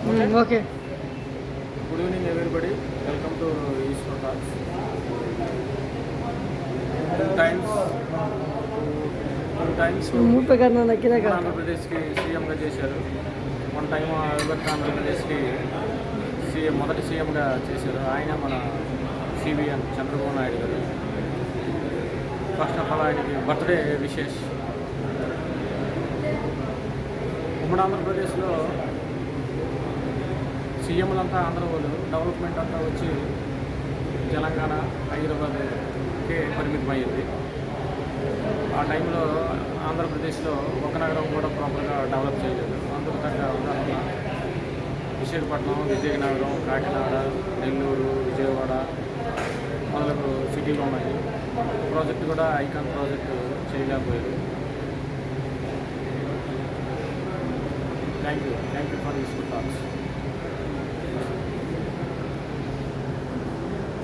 Okay. Good evening everybody, welcome to Eshwar talks. Two times ఆంధ్రప్రదేశ్కి సీఎంగా చేశారు. వన్ టైం ఆంధ్రప్రదేశ్కి మొదటి సీఎంగా చేశారు. ఆయన మన సిబిఎన్ చంద్రబాబు నాయుడు గారు. ఫస్ట్ ఆఫ్ ఆల్ ఆయనకి బర్త్డే విశేష్. ఉమ్మడి ఆంధ్రప్రదేశ్లో సీఎంలంతా ఆంధ్ర వాళ్ళు, డెవలప్మెంట్ అంతా వచ్చి తెలంగాణ, హైదరాబాద్కే పరిమితమయ్యింది. ఆ టైంలో ఆంధ్రప్రదేశ్లో ఒక నగరం కూడా ప్రాపర్గా డెవలప్ చేయలేదు. అందుకు తగ్గ ఉదాహరణ విశాఖపట్నం, విజయనగరం, కాకినాడ, నెల్లూరు, విజయవాడ మొదలగు సిటీలు ఉన్నాయి. ప్రాజెక్టు కూడా ఐకాన్ ప్రాజెక్టు చేయలేకపోయారు. Thank you for this talks.